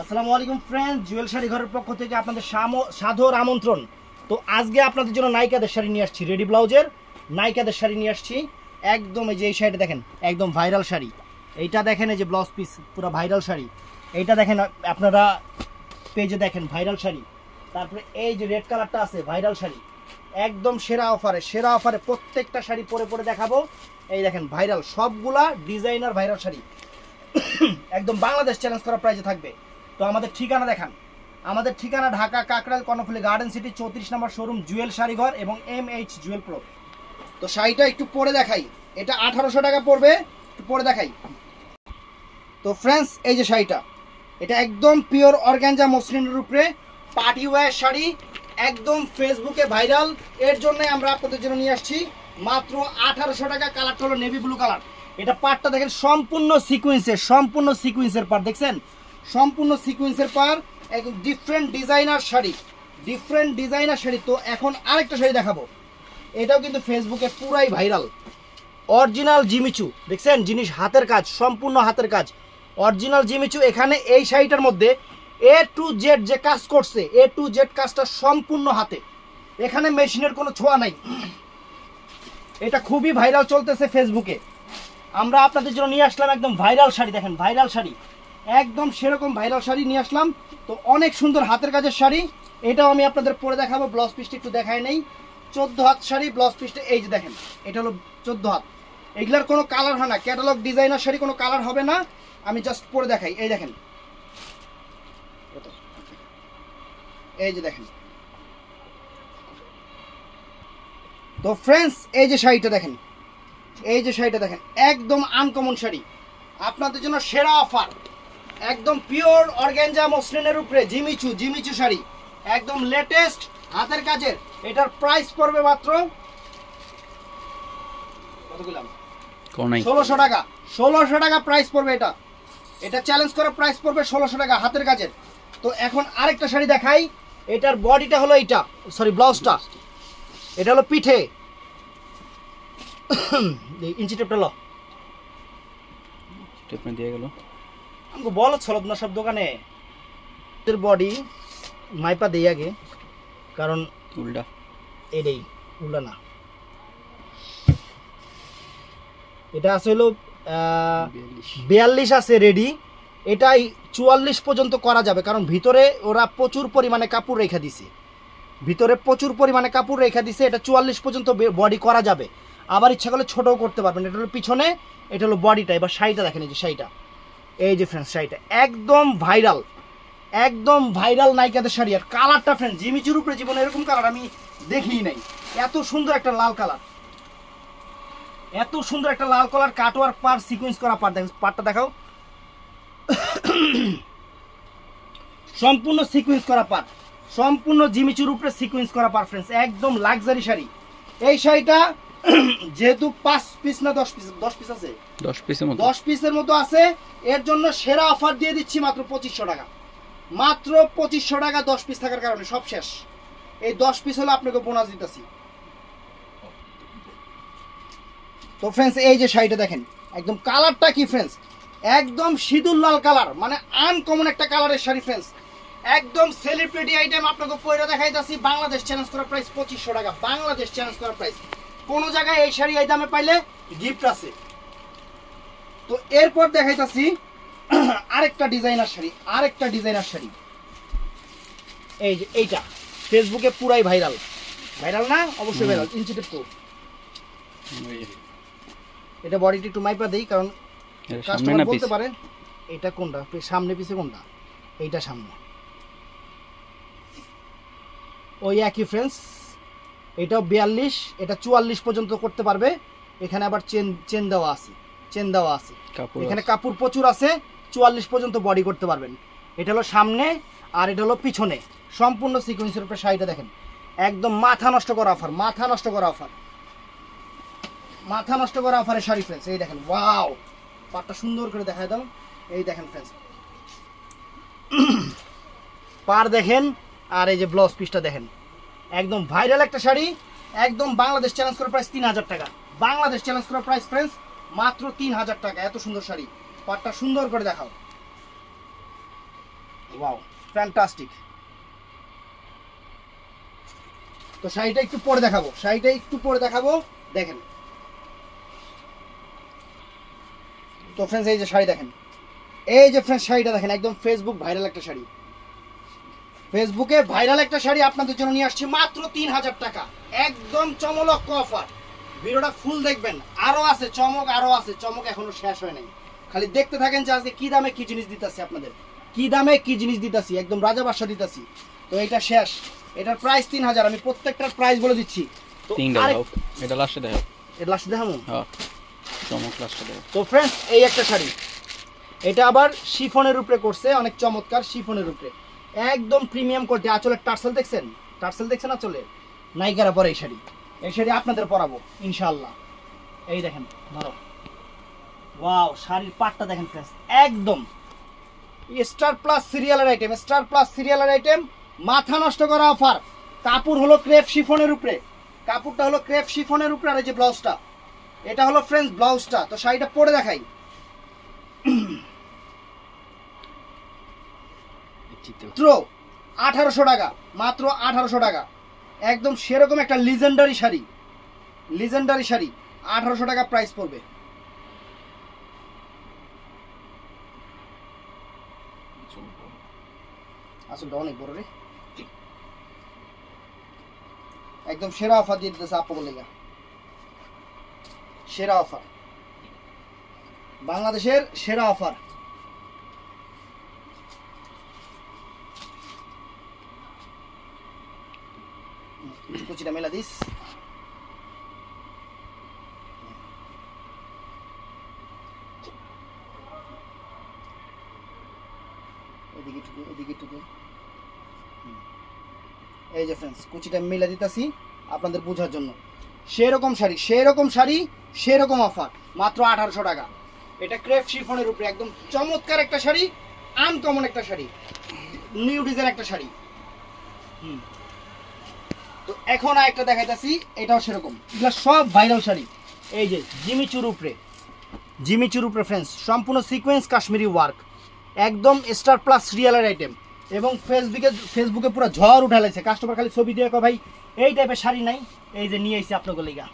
আসসালামু আলাইকুম ফ্রেন্ডস, জুয়েল শাড়ি ঘরের পক্ষ থেকে আপনাদের সাদর আমন্ত্রণ। তো আজকে আপনাদের জন্য নায়িকাদের শাড়ি নিয়ে আসছি, রেডি ব্লাউজের নায়িকাদের শাড়ি নিয়ে আসছি। একদম এই যে এই শাড়িটা দেখেন, একদম ভাইরাল শাড়ি। এইটা দেখেন, এই যে ব্লাউজ পিস পুরো ভাইরাল শাড়ি। এইটা দেখেন আপনারা পেজে দেখেন, ভাইরাল শাড়ি। তারপরে এই যে রেড কালারটা আছে, ভাইরাল শাড়ি। একদম সেরা অফারে প্রত্যেকটা শাড়ি পরে পরে দেখাবো। এই দেখেন ভাইরাল, সবগুলা ডিজাইনার ভাইরাল শাড়ি, একদম বাংলাদেশ চ্যালেঞ্জ করা প্রাইজে থাকবে। তো আমাদের ঠিকানা দেখান। আমাদের ঠিকানা ঢাকা কাকরাইল কর্ণফুলী গার্ডেন সিটি 34 নম্বর শোরুম জুয়েল শাড়িঘর এবং MH জুয়েল প্রো। তো শাড়িটা একটু পরে দেখাই, এটা 1800 টাকা পড়বে, একটু পরে দেখাই। তো ফ্রেন্ডস, এই যে শাড়িটা, এটা একদম পিওর অর্গানজা মসলিনের উপরে পার্টি ওয়্যার শাড়ি, একদম ফেসবুকে ভাইরাল। এর জন্য আমরা আপনাদের জন্য নিয়ে আসছি মাত্র 1800 টাকা। কালারটা হলো নেভি ব্লু কালার। এটা পাড়টা দেখেন সম্পূর্ণ সিকুয়েন্সের পাড়, দেখছেন সম্পূর্ণ সিকুয়েন্সের পাড়, একদম ডিফারেন্ট ডিজাইনার শাড়ি। তো এখন আরেকটা শাড়ি দেখাবো, এটাও কিন্তু ফেসবুকে পুরাই ভাইরাল। অরিজিনাল জিমিচু, দেখছেন জিনিস হাতের কাজ, সম্পূর্ণ হাতের কাজ, অরিজিনাল জিমিচু। এখানে এই শাড়িটার মধ্যে A to Z যে কাজ করছে, A to Z কাজটা সম্পূর্ণ হাতে, এখানে মেশিনের কোনো ছোঁয়া নাই। এটা খুবই ভাইরাল চলতেছে ফেসবুকে। আমরা আপনাদের জন্য নিয়ে আসলাম একদম ভাইরাল শাড়ি। দেখেন ভাইরাল শাড়ি, একদম সেরকম ভাইরাল শাড়ি নিয়ে আসলাম। তো অনেক সুন্দর হাতের কাজের শাড়ি, এটাও আমি আপনাদের পরে দেখাবো। ব্লাউজ পিসটা একটু দেখায় নেই, 14 হাত শাড়ি। ব্লাউজ পিসটা এই যে দেখেন, এটা হলো 14 হাত। এগুলার কোনো কালার হয় না, ক্যাটালগ ডিজাইনার শাড়ি, কোনো কালার হবে না। আমি জাস্ট পরে দেখাই, এই দেখেন, এই যে দেখেন। তো ফ্রেন্ডস, এই যে শাড়িটা দেখেন, একদম আনকমন শাড়ি, আপনাদের জন্য সেরা অফার। একদম পিওর অর্গানজা মসলিনের উপরে জিমিচু শাড়ি, একদম লেটেস্ট হাতের কাজের। এটার প্রাইস পড়বে মাত্র কত বললাম, 1600 টাকা। 1600 টাকা প্রাইস পড়বে। এটা চ্যালেঞ্জ করা প্রাইস পড়বে 1600 টাকা হাতের কাজের। তো এখন আরেকটা শাড়ি দেখাই। এটার বডিটা হলো এইটা, সরি ব্লাউজটা, এটা হলো পিঠে। ইঞ্চি টেপটা লো, টেপ দিয়ে গেল আমাকে বলো চলো না সব দোকানে। এর বডি মাইপা দেই আগে, কারণ উল্টা এটাই উল্টা না। এটা আছে হলো 42 আছে রেডি। এটাই 44 পর্যন্ত করা যাবে, কারণ ভিতরে ওরা প্রচুর পরিমাণে কাপড় রেখে দিছে, এটা 44 পর্যন্ত বডি করা যাবে। আবার ইচ্ছা করলে ছোটও করতে পারবেন। এটা হলো পিছনে, এটা হলো বডিটা। এবার শাড়িটা দেখেন, এই যে শাড়িটা, এই যে ফ্রেন্ডস শাড়িটা একদম ভাইরাল নায়িকাদের শাড়ি। আর কালারটা ফ্রেন্ড, জিমিচুর উপরে জীবনে এরকম কালার আমি দেখিই নাই। এত সুন্দর একটা লাল কালার, কাটওয়ার পার, সিকোয়েন্স করা পার। দেখো পারটা দেখাও, সম্পূর্ণ সিকোয়েন্স করা পার, সম্পূর্ণ জিমিচুর উপরে সিকোয়েন্স করা পার ফ্রেন্ডস। একদম লাক্সারি শাড়ি। এই শাড়িটা যেহেতু 5 পিস না 10 পিস আছে, 10 পিসের মতো আছে। এর জন্য সেরা অফার দিয়ে দিচ্ছি মাত্র 2500 টাকা। মাত্র 2500 টাকা 10 পিস থাকার কারণে সব শেষ। এই 10 পিস হলো আপনাকে বোনাস দিতেছি। তো ফ্রেন্ডস, এই যে শাড়িটা দেখেন, একদম কালারটা কি ফ্রেন্ডস, একদম সিঁদুর লাল কালার, মানে আনকমন একটা কালারের শাড়ি ফ্রেন্ডস। একদম সেলিব্রিটি আইটেম আপনাকে পয়রা দেখাইতাছি। বাংলাদেশ চ্যালেঞ্জ করা প্রাইস 2500 টাকা, বাংলাদেশ চ্যালেঞ্জ করা প্রাইস। কোন জায়গায় এই শাড়ি এই দামে পাইলে গিফট আছে। তো এরপর দেখাইতাছি আরেকটা ডিজাইনার শাড়ি, এই যে এইটা ফেসবুকে পুরাই ভাইরাল না, অবশ্যই ভাইরাল। ইঞ্চি টেপ তো, এটা বডিটা একটু মাইপা দেই, কারণ কাস্টমার বলতে পারে এটা কোনটা সামনে পিছে কোনটা। এইটা সামনে, ওই একই ফ্রেন্ডস। এটাও 42, এটা 44 পর্যন্ত করতে পারবে। এখানে আবার চেন দেওয়া আছে, এখানে কাপড় প্রচুর আছে। 44 পর্যন্ত বডি করতে পারবেন। এটা হলো সামনে, আর এটা হলো পিছনে, সম্পূর্ণ সিকোয়েন্সের উপরে শাড়িটা দেখেন। একদম মাথা নষ্ট করা অফারের শাড়ি ফ্রেন্ডস। এই দেখেন, ওয়াও, পাটটা সুন্দর করে দেখায় দাও। এই দেখেন ফ্রেন্ডস, পার দেখেন, আর এই যে ব্লাউজ পিসটা দেখেন। একদম ভাইরাল একটা শাড়ি, একদম বাংলাদেশ চ্যালেঞ্জ করা প্রাইস 3000 টাকা। বাংলাদেশ চ্যালেঞ্জ করা প্রাইস ফ্রেন্ডস মাত্র 3000 টাকা। এত সুন্দর শাড়ি, পাটটা সুন্দর করে দেখাও। Wow fantastic. তো শাড়িটা একটু পরে দেখাবো, দেখেন। তো ফ্রেন্ডস এই যে শাড়ি দেখেন, শাড়িটা দেখেন, একদম ফেসবুকে ভাইরাল একটা শাড়ি আপনাদের জন্য নিয়ে আসছি মাত্র 3000 টাকা, একদম চমলক্ষ অফার। ভিডিওটা ফুল দেখবেন, আরো আছে চমক এখনো শেষ হয় নাই। খালি দেখতে থাকেন যে আজকে কি দামে কি জিনিস দিতেছি আপনাদের, একদম রাজা বাদশা দিতেছি। তো এটা শেষ, এটার প্রাইস 3000। আমি প্রত্যেকটার প্রাইস বলে দিচ্ছি। তো এটা লাস্টে দেখাও, দেখাবো। হ্যাঁ চমক লাস্টে দেখাও। তো ফ্রেন্ডস এই একটা শাড়ি, এটা আবার শিফনের উপরে করছে, অনেক চমৎকার শিফনের উপরে, একদম প্রিমিয়াম কোয়ালিটি। আঁচলের টার্সেল দেখছেন আঁচলে, নায়িকারা পরে এই শাড়ি আপনাদের পরাবো ইনশাআল্লাহ। এই দেখেন ধরো, ওয়াও শাড়ির পাটটা দেখেন ফ্রেন্ডস, একদম স্টার প্লাস সিরিয়ালের আইটেম, মাথা নষ্ট করা অফার। কাপড় হলো ক্রেপ শিফনের উপরে, আর এই যে ব্লাউজটা, এটা হলো ফ্রেন্ডস ব্লাউজটা। তো শাড়িটা পরে দেখাই। মাত্র 1800 টাকা, মাত্র 1800 টাকা, একদম সেরকম একটা লিজেন্ডারি শাড়ি 1800 টাকা প্রাইস পড়বে। আসলে অনেক বড় রে, একদম সেরা অফার দিয়ে দিতেছে আপনাদের লেগা, সেরা অফার, বাংলাদেশের সেরা অফার। কুচিটা মেলা দিস, এদিকে টুকু। এই যে ফ্রেন্ডস কুচিটা মেলা দিতেছি আপনাদের বোঝার জন্য। সেরকম শাড়ি সেরকম অফার, মাত্র 1800 টাকা। এটা ক্রেপ শিফনের উপরে একদম চমৎকার একটা শাড়ি, আনকমন একটা শাড়ি, নিউ ডিজাইন একটা শাড়ি। তো এখন আরেকটা দেখাইতাছি, এটাও সেরকম। এগুলো সব ভাইরাল শাড়ি। এই যে জিমিচুর উপরে ফ্রেন্ডস, সম্পূর্ণ সিকোয়েন্স কাশ্মীরি ওয়ার্ক, একদম স্টার প্লাস সিরিয়ালের আইটেম। এবং ফেসবুকে পুরো ঝড় উঠা লাগছে, কাস্টমার খালি ছবি দিয়ে ভাই এই টাইপের শাড়ি নাই, এই যে নিয়ে আইছি আপনাদের লিগা।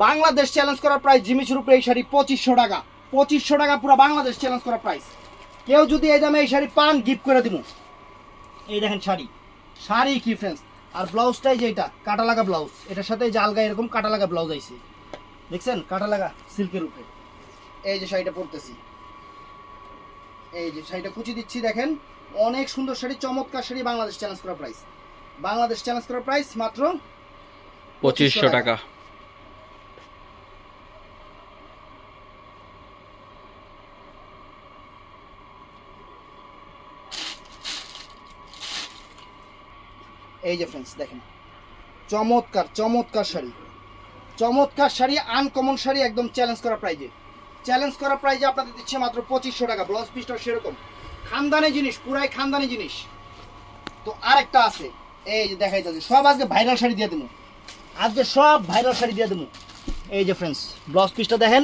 বাংলাদেশ চ্যালেঞ্জ করার প্রাইস জিমিচুর উপরে এই শাড়ি 2500 টাকা, 2500 টাকা পুরো বাংলাদেশ চ্যালেঞ্জ করার প্রাইস। কেউ যদি এই দামে এই শাড়ি পান, গিফট করে দিব। এই দেখেন শাড়ি কি ফ্রেন্ডস, আর ব্লাউজটাই যে এটা কাটা লাগা ব্লাউজ, এটার সাথে যে আলগা এরকম কাটা লাগা ব্লাউজ আইছে, দেখছেন কাটা লাগা সিল্কের উপরে। এই যে শাড়িটা পরতেছি, এই যে শাড়িটা কুচি দিচ্ছি, দেখেন অনেক সুন্দর শাড়ি, চমৎকার শাড়ি। বাংলাদেশ চ্যালেঞ্জ করা প্রাইস মাত্র 2500 টাকা। এই যে ফ্রেন্ডস দেখেন চমৎকার শাড়ি, আনকমন শাড়ি, একদম চ্যালেঞ্জ করা প্রাইজে আপনাদের দিচ্ছে মাত্র 2500 টাকা। ব্লাউজ পিসটাও সেরকম খানদানি জিনিস, পুরাই খানদানি জিনিস। তো আরেকটা আছে, এই যে দেখাইতেছি, সব আজকে ভাইরাল শাড়ি দিয়ে দেবো, এই যে ফ্রেন্ডস ব্লাউজ পিসটা দেখেন,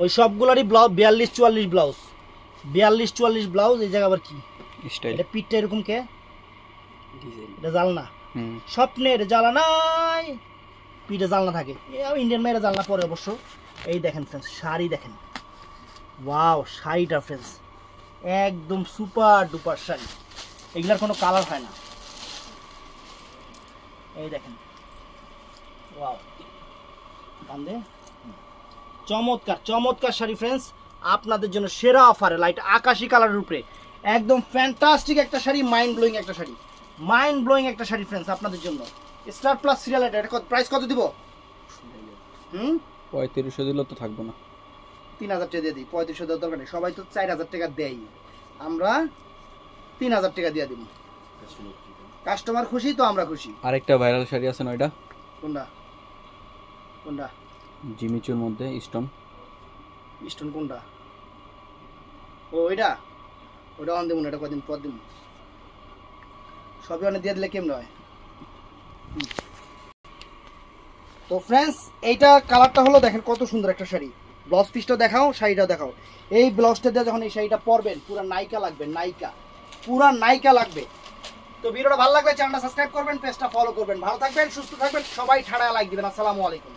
ওই সবগুলারই ব্লাউজ 42-44 ব্লাউজ। এই জায়গা আবার কি এটা, পিঠটা এরকম কে, এটা জালনা, স্বপ্নের জ্বালা নাই, পিঠে জালনা থাকে, ইন্ডিয়ান মেয়েরা জালনা পরে অবশ্য। এই দেখেন ফ্রেন্ডস শাড়ি দেখেন, ওয়াও শাড়িটা ফ্রেন্ডস একদম সুপার ডুপার শাড়ি, এগুলার কোনো কালার হয় না। এই দেখেন ওয়াও, বান্দে চমৎকার শাড়ি ফ্রেন্ডস, আপনাদের জন্য সেরা অফারে, লাইট আকাশি কালারের উপরে, একদম ফ্যান্টাস্টিক একটা শাড়ি, মাইন্ড ব্লোয়িং একটা শাড়ি ফ্রেন্ডস আপনাদের জন্য। স্টার প্লাস সিরিয়াল, এটা প্রাইস কত দিব? 3500 দিলে তো থাকবো না, 3000 টাকা দিয়ে দিই। 3500 দেওয়ার দরকার নেই, সবাই তো 4000 টাকা দেয়, আমরা 3000 টাকা দিয়ে দিব। কাস্টমার খুশি তো আমরা খুশি। আরেকটা ভাইরাল শাড়ি আছে না, ওইটা কোনটা? জিমিচুর মধ্যে স্টোন কোনটা? ও ওইটা অন দেবো না, এটা কদিন পর দিব, সবই অনেক দিয়ে দিলে কেমন হয়। তো ফ্রেন্ডস এইটা কালারটা হলো দেখেন কত সুন্দর একটা শাড়ি, ব্লাউজ পিসটা দেখাও, শাড়িটাও দেখাও। এই ব্লাউজটা দিয়ে যখন এই শাড়িটা পরবেন পুরা নায়িকা লাগবে, নায়িকা, পুরা নায়িকা লাগবে। তো ভিডিওটা ভালো লাগলে চ্যানেলটা সাবস্ক্রাইব করবেন, পেজটা ফলো করবেন। ভালো থাকবেন, সুস্থ থাকবেন, সবাই ঠাড়া লাইক দিবেন। আসসালামু আলাইকুম।